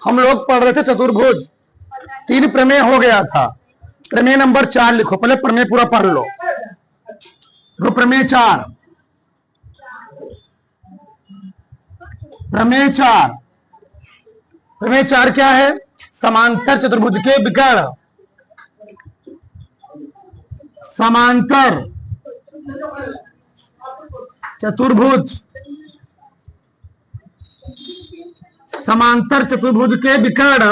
हम लोग पढ़ रहे थे चतुर्भुज, 3 प्रमेय हो गया था। प्रमेय नंबर 4 लिखो, पहले प्रमेय पूरा पढ़ लो। तो प्रमेय 4, प्रमेय 4, प्रमेय 4 क्या है? समांतर चतुर्भुज के विकर्ण, समांतर चतुर्भुज, समांतर चतुर्भुज के विकर्ण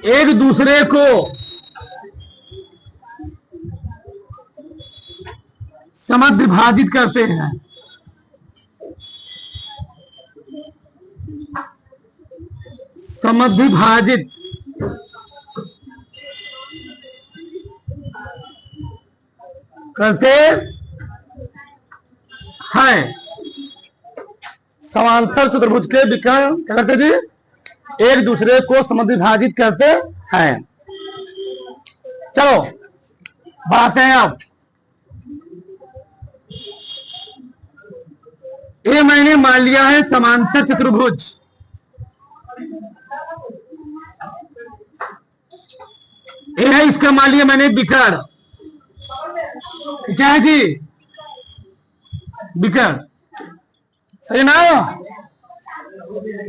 एक दूसरे को समद्विभाजित करते हैं। समद्विभाजित करते हैं। समांतर चतुर्भुज के विकर्ण क्या करते जी? एक दूसरे को समद्विभाजित करते हैं। चलो बढ़ाते हैं। अब ये मैंने मान लिया है समांतर चतुर्भुज, ये है इसका मान लिया मैंने विकर्ण। क्या है जी? विकर्ण, सही ना?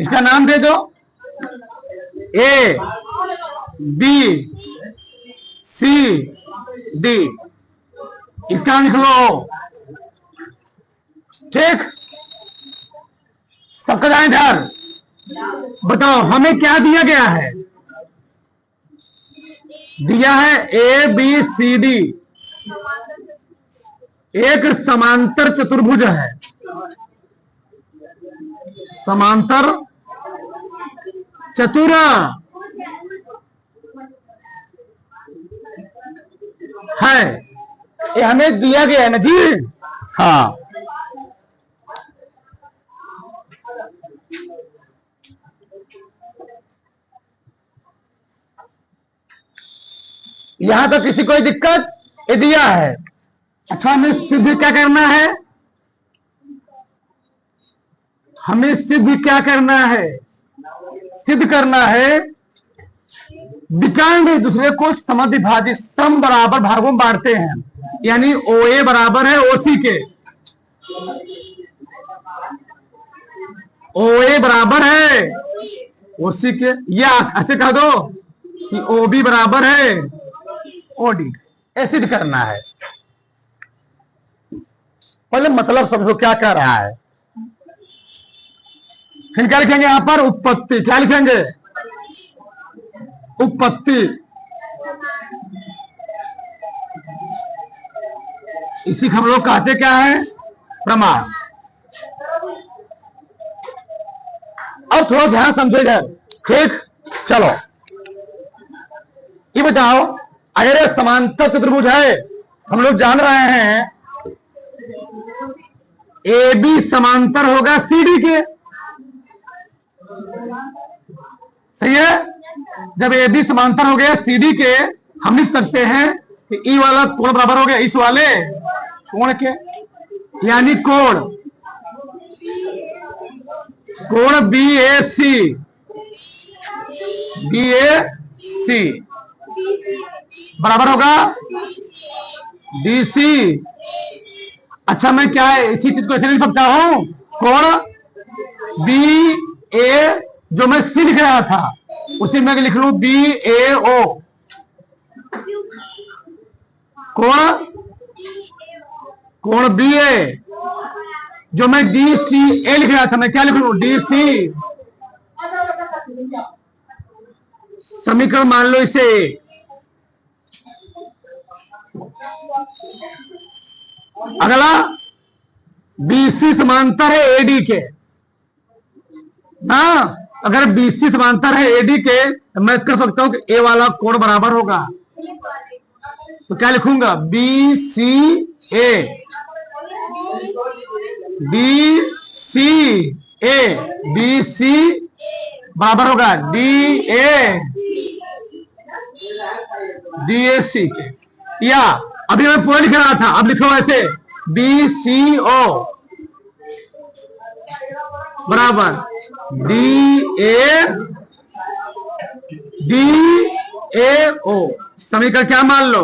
इसका नाम दे दो ए बी सी डी, इसका लिख लो। ठीक, सबका जाए इधर। बताओ हमें क्या दिया गया है? दिया है ए बी सी डी, एक समांतर चतुर्भुज है। समांतर चतुर है, ये हमें दिया गया है ना जी। हाँ, यहां तो किसी कोई दिक्कत? ये दिया है। अच्छा, हमें सिद्ध क्या करना है? हमें सिद्ध क्या करना है? सिद्ध करना है विकर्ण एक दूसरे को समद्विभाजित, सम बराबर भागों में बांटते हैं। यानी ओ ए बराबर है ओसी के, ओ ए बराबर है ओसी के, या ऐसे कह दो कि ओ बी बराबर है ओ डी। ऐसे सिद्ध करना है। पहले मतलब समझो क्या कह रहा है। फिर क्या लिखेंगे यहां पर? उत्पत्ति। क्या लिखेंगे? उत्पत्ति। इसी को हम लोग कहते क्या है? प्रमाण। अब थोड़ा ध्यान समझेगा। ठीक, चलो ये बताओ, अगर ये समांतर चतुर्भुज है, हम लोग जान रहे हैं ए बी समांतर होगा सी डी के, सही है? जब ए बी समांतर हो गया सी डी के, हम लिख सकते हैं कि ई वाला कोण बराबर हो गया इस वाले कोण के, यानी कोण बी ए सी, बी ए सी बराबर होगा डी सी। अच्छा, मैं क्या है इसी चीज को ऐसे लिख सकता हूं? कोण बी ए, जो मैं सी लिख रहा था उसी में लिख लूं बी ए ओ। कोण बी ए, जो मैं डी सी ए लिख रहा था, मैं क्या लिख लूं? D C. समीकरण मान लो इसे। अगला, बीसी समांतर है एडी के ना। अगर बीसी समांतर है एडी के, तो मैं कर सकता हूं कि ए वाला कोण बराबर होगा। तो क्या लिखूंगा? बी सी ए, बी सी ए, बी सी बराबर होगा डी ए सी के। या अभी मैं पूरा लिख रहा था, अब लिखो ऐसे बी सी ओ, बराबर डी ए ओ। समीकरण क्या मान लो?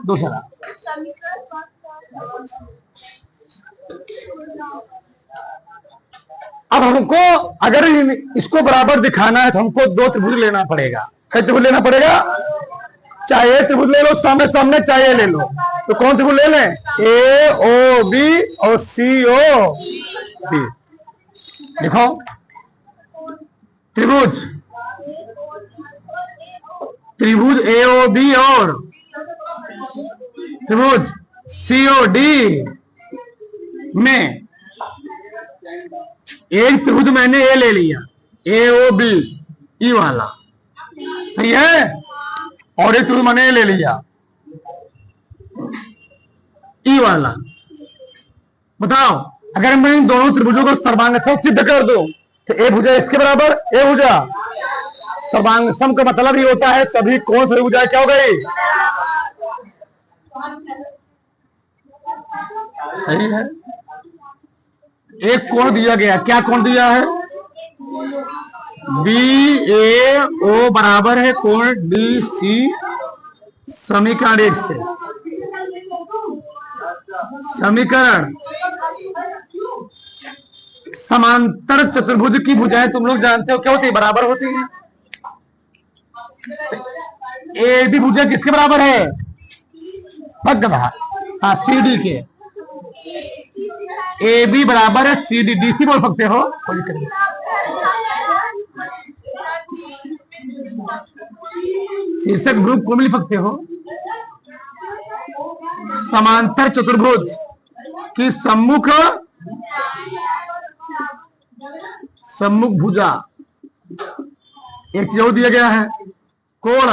दूसरा। अब हमको अगर इसको बराबर दिखाना है तो हमको दो त्रिभुज लेना पड़ेगा। कई त्रिभुज लेना पड़ेगा? चाहे त्रिभुज ले लो सामने सामने, चाहे ले लो। तो कौन त्रिभुज ले लें? ए ओ बी और सी ओ बी। लिखो त्रिभुज ए ओ बी और त्रिभुज सी ओ डी में एक त्रिभुज मैंने ए ले लिया, ए ओ बी ई वाला, सही है। और एक त्रिभुज मैंने ए ले लिया, ई वाला। बताओ अगर मैं इन दोनों त्रिभुजों को सर्वांगसम सिद्ध कर दूं तो ए भुजा इसके बराबर, ए भुजा सर्वांगसम का मतलब ही होता है सभी कोण सभी भुजाएं क्या हो गई? सही है। एक कोण दिया गया, क्या कोण दिया है? बी ए ओ बराबर है कोण डी सी समीकरण 1 से। समीकरण समांतर चतुर्भुज की भुजाएं तुम लोग जानते हो क्या होती है? बराबर होती है। ए बी भुजा किसके बराबर है? हाँ सी डी के। ए बी बराबर है सी डी, डी सी बोल सकते हो, कोई दिक्कत नहीं। शीर्षक ग्रुप को भी लिख सकते हो। समांतर चतुर्भुज की सम्मुख भुजा एक चीज और दिया गया है, कोण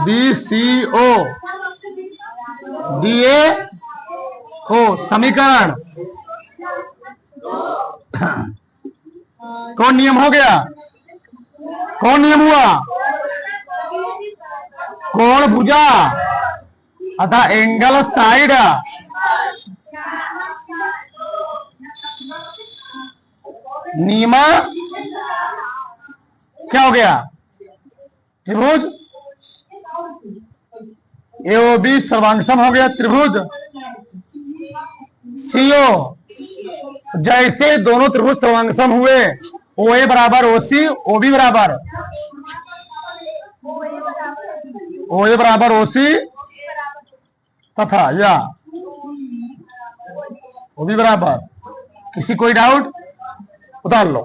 B C O D A ओ। समीकरण कौन नियम हो गया? कौन नियम हुआ? कोण भुजा अतः एंगल साइड नियम क्या हो गया? त्रिभुज ए ओ बी सर्वांगसम हो गया। त्रिभुज सीओ, जैसे दोनों त्रिभुज सर्वांगसम हुए, ओ ए बराबर ओ सी, ओ बी बराबर ओ ए बराबर ओ सी तथा या ओ बी बराबर। किसी कोई डाउट? उतार लो,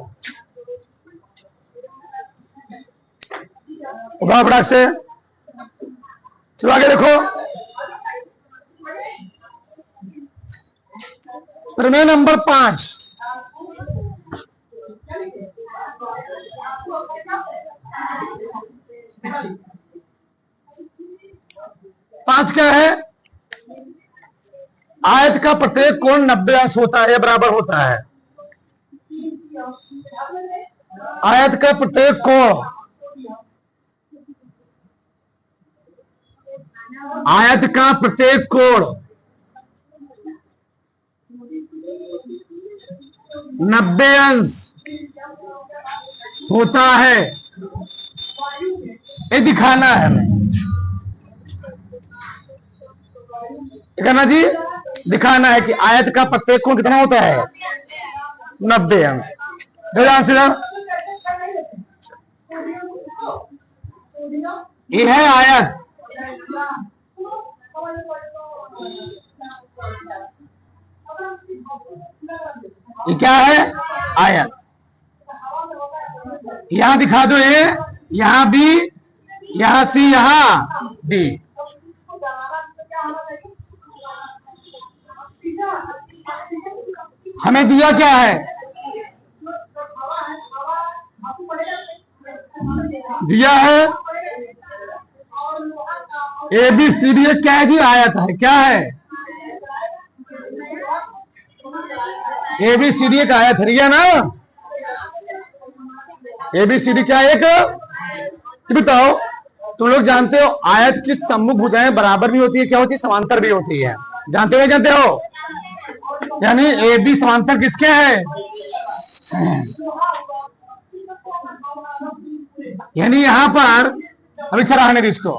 उतार फटाक से। चलो आगे देखो। प्रमेय नंबर 5। क्या है? आयत का प्रत्येक कोण 90 अंश होता है, बराबर होता है। आयत का प्रत्येक कोण, आयत का प्रत्येक कोण 90 अंश होता है, ये दिखाना है हमें। कहना जी, दिखाना है कि आयत का प्रत्येक कोण कितना होता है? 90 अंश। ये है आयत, ये क्या है? आयत। यहां दिखा दो, ये यहां बी, यहां सी, यहां डी। हमें दिया क्या है? दिया है ए बी सी डी। क्या है जी? आयत है। क्या है? ए बी सी डी एक आयत है ना। ए बी सी डी क्या एक? बताओ, तुम लोग जानते हो आयत की सम्मुख भुजाएं बराबर भी होती है, क्या होती है? समांतर भी होती है। जानते हो? यानी ए बी समांतर किसके है? यानी यहां पर अभी चलाने दी इसको,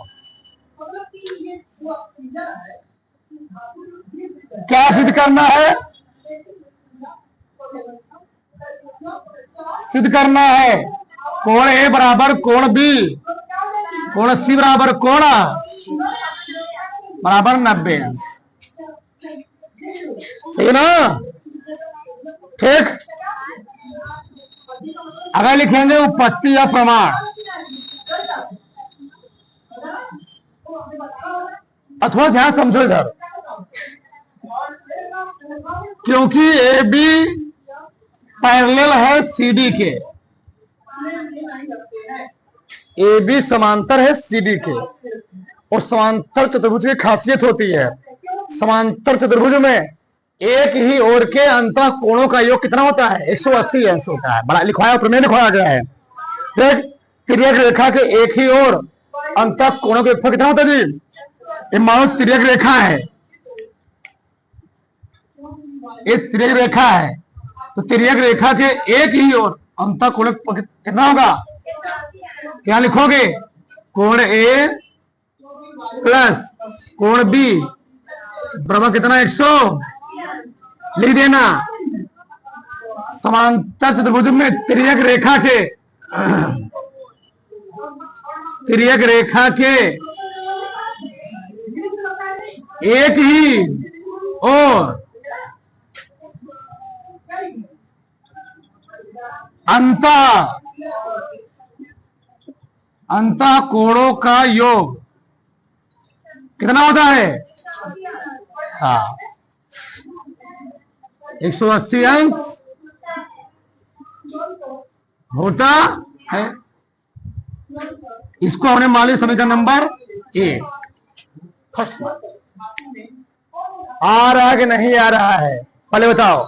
क्या सिद्ध करना है? सिद्ध करना है कोण ए बराबर कोण बी, कोण सी बराबर कोण बराबर 90 अंश। सही है ना? ठीक। अगर लिखेंगे उपपत्ति या प्रमाण, अथवा ध्यान समझो इधर, क्योंकि ए बी पैरेलल है सी डी के, ए बी समांतर है सी डी के, और समांतर चतुर्भुज की खासियत होती है, समांतर चतुर्भुज में एक ही ओर के अंतः कोणों का योग कितना होता है? 180 अंश होता है। बड़ा लिखवाया, प्रमेय लिखवाया गया है। देख, तिर्यक रेखा के एक ही ओर अंतः कोणों का योगफल कितना होता है जी? ये मानो तिर्यक रेखा है, एक तिर्यक रेखा है, तो तिर्यक रेखा के एक ही ओर अंतः कोण कितना होगा? क्या लिखोगे? कोण ए प्लस कोण बी बराबर कितना? 100 लिख देना। समांतर चतुर्भुज में तिर्यक रेखा के एक ही और अंतः कोणों का योग कितना होता है? हाँ, 180 अंश होता है। इसको हमने मान लिया समीकरण नंबर 1। फर्स्ट आ रहा है कि नहीं आ रहा है? पहले बताओ।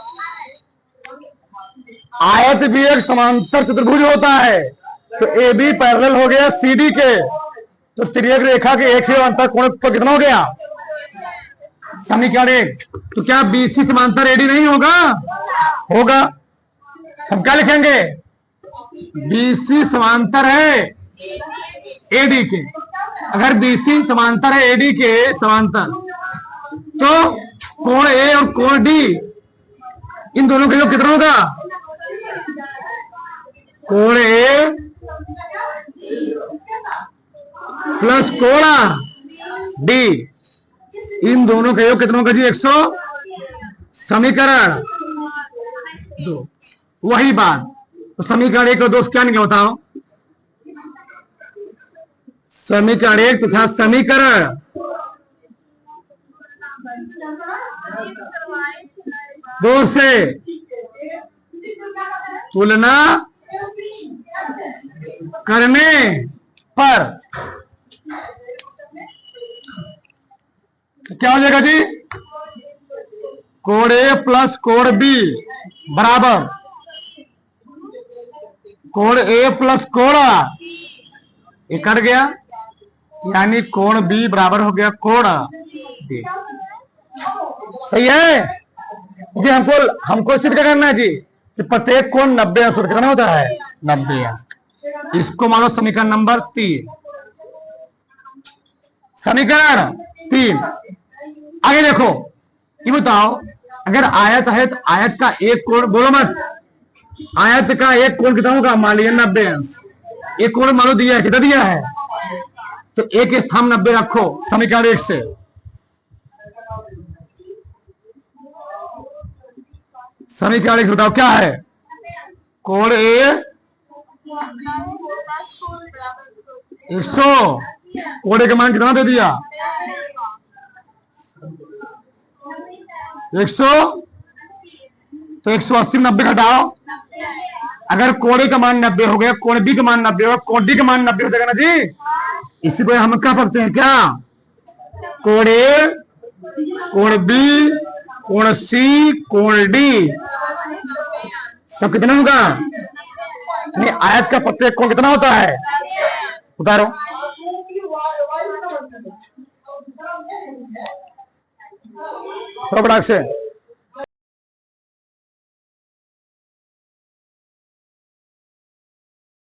आयत भी एक समांतर चतुर्भुज होता है, तो ए बी पैरेलल हो गया सी डी के, तो तिर्यक रेखा के एक ही अंतर कोण पर कितना हो गया? समीकरण 1। तो क्या बीसी समांतर एडी नहीं होगा? होगा। हम क्या लिखेंगे? बीसी समांतर है एडी के। अगर बीसी समांतर है एडी के समांतर, तो कोण ए और कोण डी इन दोनों का योग कितना होगा? कोण ए प्लस कोण डी, इन दोनों का योग कितना होगा जी? 100। समीकरण 2। वही बात, तो समीकरण 1 और 2 क्या निकला बताओ? समीकरण 1 तथा समीकरण 2 से तुलना करने पर क्या हो जाएगा जी? कोण ए प्लस कोण बी बराबर कोण ए प्लस कोण ए कट गया, यानी कोण बी बराबर हो गया कोण बी। सही है जी? हमको सिद्ध करना है जी कि प्रत्येक कोण 90 अंश कितना होता है? 90 अंश। इसको मानो समीकरण नंबर 3। समीकरण 3। आगे देखो, ये बताओ, अगर आयत है तो आयत का एक कोण, बोलो मत, आयत का एक कोण कितना होगा? मान लिया 90 अंश। एक कोण मानो दिया है, कितना दिया है? तो एक स्थान 90 रखो समीकरण 1 से। समीकरण 1 से बताओ क्या है? कोण ए 100, कोण ए का मान कितना दे दिया? 100। तो 180 90 घटाओ, अगर कोण ए का मान 90 हो गया, कोण बी का मान 90 होगा, कोण डी का मान 90 हो जाएगा ना जी? इसी को हम कह सकते हैं क्या? कोण ए, कोण बी, कोण सी, कोण डी सब कितना होगा? आयत का प्रत्येक कोण कितना होता है? उतारो। थोड़ा बड़ा से